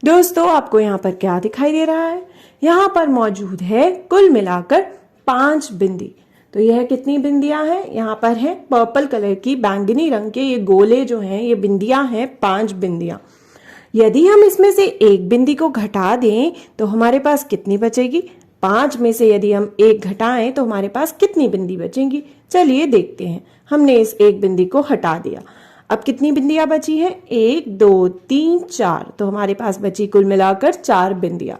दोस्तों आपको यहाँ पर क्या दिखाई दे रहा है? यहाँ पर मौजूद है कुल मिलाकर 5 बिंदी। तो यह कितनी बिंदियां हैं? यहाँ पर है पर्पल कलर की, बैंगनी रंग के ये गोले जो हैं ये बिंदियां हैं, 5 बिंदियां। यदि हम इसमें से एक बिंदी को घटा दें तो हमारे पास कितनी बचेगी? 5 में से यदि हम एक घटाएं तो हमारे पास कितनी बिंदी बचेंगी? चलिए देखते हैं। हमने इस एक बिंदी को हटा दिया। अब कितनी बिंदियां बची हैं? 1 2 3 4। तो हमारे पास बची कुल मिलाकर 4 बिंदियां।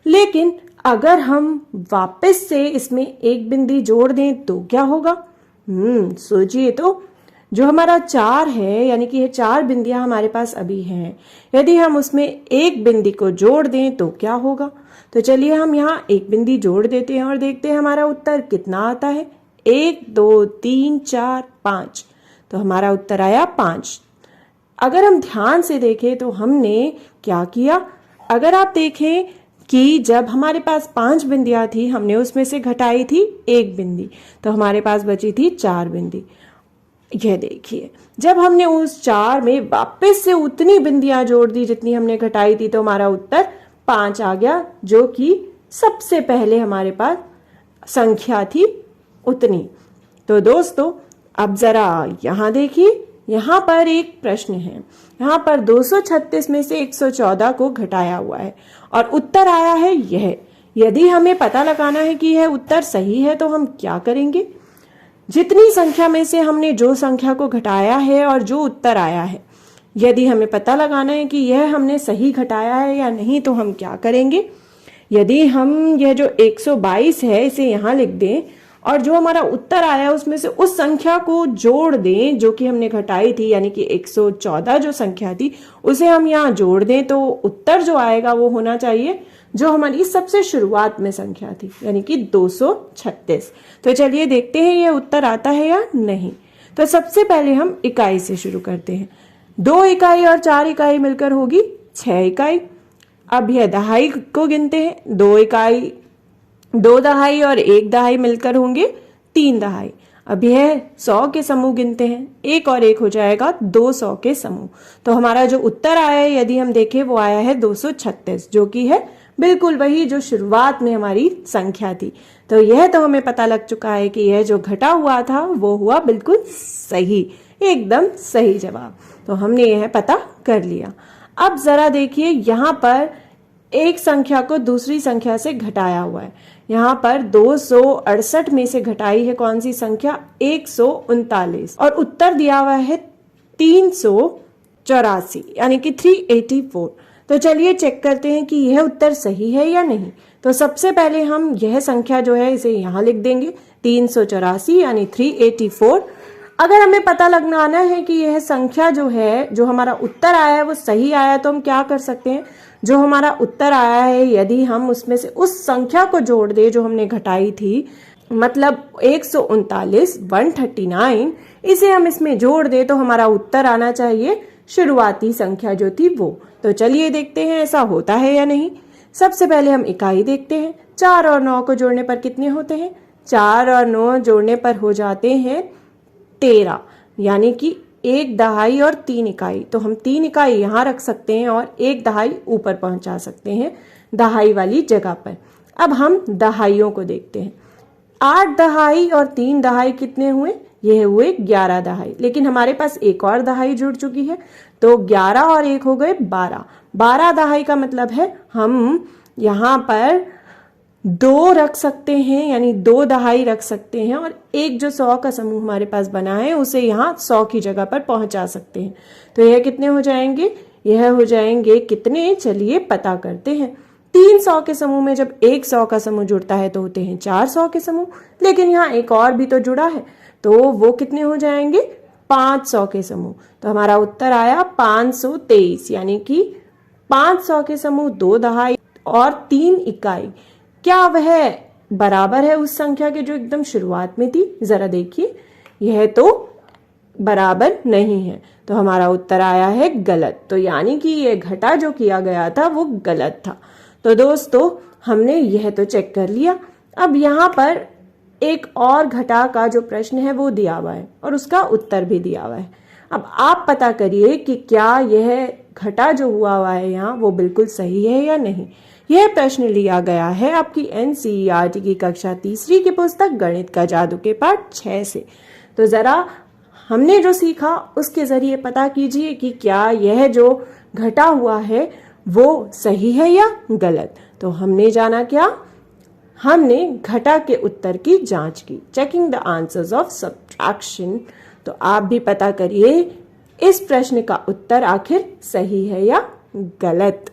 लेकिन अगर हम वापस से इसमें एक बिंदी जोड़ दें तो क्या होगा? सोचिए तो। जो हमारा 4 है, यानी कि ये 4 बिंदियां हमारे पास अभी हैं, यदि हम उसमें एक बिंदी को जोड़ दें तो क्या होगा? तो चलिए हम यहाँ एक बिंदी जोड़ देते हैं और देखते हैं हमारा उत्तर कितना आता है। 1 2 3 4 5। तो हमारा उत्तर आया 5। अगर हम ध्यान से देखें तो हमने क्या किया? अगर आप देखें कि जब हमारे पास 5 बिंदियां थी, हमने उसमें से घटाई थी एक बिंदी, तो हमारे पास बची थी 4 बिंदी। यह देखिए, जब हमने उस 4 में वापस से उतनी बिंदियां जोड़ दी जितनी हमने घटाई थी, तो हमारा उत्तर 5 आ गया, जो कि सबसे पहले हमारे पास संख्या थी उतनी। तो दोस्तों अब जरा यहां देखिए, यहां पर एक प्रश्न है। यहां पर 236 में से 114 को घटाया हुआ है और उत्तर आया है यह। यदि हमें पता लगाना है कि यह उत्तर सही है तो हम क्या करेंगे? जितनी संख्या में से हमने जो संख्या को घटाया है और जो उत्तर आया है, यदि हमें पता लगाना है कि यह हमने सही घटाया है या नहीं, तो हम क्या करेंगे? यदि हम यह जो 122 है इसे यहाँ लिख दें और जो हमारा उत्तर आया उसमें से उस संख्या को जोड़ दें जो कि हमने घटाई थी, यानी कि 114 जो संख्या थी उसे हम यहाँ जोड़ दें, तो उत्तर जो आएगा वो होना चाहिए जो हमारी सबसे शुरुआत में संख्या थी, यानी कि 236। तो चलिए देखते हैं ये उत्तर आता है या नहीं। तो सबसे पहले हम इकाई से शुरू करते हैं। 2 इकाई और 4 इकाई मिलकर होगी 6 इकाई। अब यह दहाई को गिनते हैं। 2 इकाई, 2 दहाई और 1 दहाई मिलकर होंगे 3 दहाई। अब यह 100 के समूह गिनते हैं। 1 और 1 हो जाएगा 200 के समूह। तो हमारा जो उत्तर आया है, यदि हम देखें, वो आया है 236, जो कि है बिल्कुल वही जो शुरुआत में हमारी संख्या थी। तो यह तो हमें पता लग चुका है कि यह जो घटा हुआ था वो हुआ बिल्कुल सही, एकदम सही जवाब। तो हमने यह पता कर लिया। अब जरा देखिए, यहाँ पर एक संख्या को दूसरी संख्या से घटाया हुआ है। यहाँ पर 268 में से घटाई है कौन सी संख्या? 139, और उत्तर दिया हुआ है 384, यानी कि 384। तो चलिए चेक करते हैं कि यह उत्तर सही है या नहीं। तो सबसे पहले हम यह संख्या जो है इसे यहाँ लिख देंगे, 384 यानी 384। अगर हमें पता लगाना है कि यह संख्या जो है, जो हमारा उत्तर आया है वो सही आया है, तो हम क्या कर सकते हैं? जो हमारा उत्तर आया है, यदि हम उसमें से उस संख्या को जोड़ दे जो हमने घटाई थी, मतलब 139, 139, इसे हम इसमें जोड़ दे तो हमारा उत्तर आना चाहिए शुरुआती संख्या जो थी वो। तो चलिए देखते हैं ऐसा होता है या नहीं। सबसे पहले हम इकाई देखते हैं। 4 और 9 को जोड़ने पर कितने होते हैं? 4 और 9 जोड़ने पर हो जाते हैं 13, यानी कि 1 दहाई और 3 इकाई। तो हम 3 इकाई यहाँ रख सकते हैं और 1 दहाई ऊपर पहुंचा सकते हैं दहाई वाली जगह पर। अब हम दहाइयों को देखते हैं। 8 दहाई और 3 दहाई कितने हुए? यह हुए 11 दहाई। लेकिन हमारे पास एक और दहाई जुड़ चुकी है, तो 11 और 1 हो गए 12। 12 दहाई का मतलब है हम यहाँ पर 2 रख सकते हैं, यानी 2 दहाई रख सकते हैं, और एक जो 100 का समूह हमारे पास बना है उसे यहाँ 100 की जगह पर पहुंचा सकते हैं। तो यह कितने हो जाएंगे? यह हो जाएंगे कितने? चलिए पता करते हैं। 300 के समूह में जब एक 100 का समूह जुड़ता है तो होते हैं 400 के समूह, लेकिन यहाँ एक और भी तो जुड़ा है, तो वो कितने हो जाएंगे? 500 के समूह। तो हमारा उत्तर आया 523, यानी कि 500 के समूह 2 दहाई और 3 इकाई। क्या वह बराबर है उस संख्या के जो एकदम शुरुआत में थी? जरा देखिए, यह तो बराबर नहीं है, तो हमारा उत्तर आया है गलत। तो यानी कि यह घटा जो किया गया था वो गलत था। तो दोस्तों हमने यह तो चेक कर लिया। अब यहाँ पर एक और घटा का जो प्रश्न है वो दिया हुआ है और उसका उत्तर भी दिया हुआ है। अब आप पता करिए कि क्या यह घटा जो हुआ है यहाँ वो बिल्कुल सही है या नहीं। यह प्रश्न लिया गया है आपकी एनसीईआरटी की कक्षा 3 की पुस्तक गणित का जादू के पाठ 6 से। तो जरा हमने जो सीखा उसके जरिए पता कीजिए कि क्या यह जो घटा हुआ है वो सही है या गलत। तो हमने जाना क्या, हमने घटा के उत्तर की जांच की, checking the answers of subtraction. तो आप भी पता करिए इस प्रश्न का उत्तर आखिर सही है या गलत।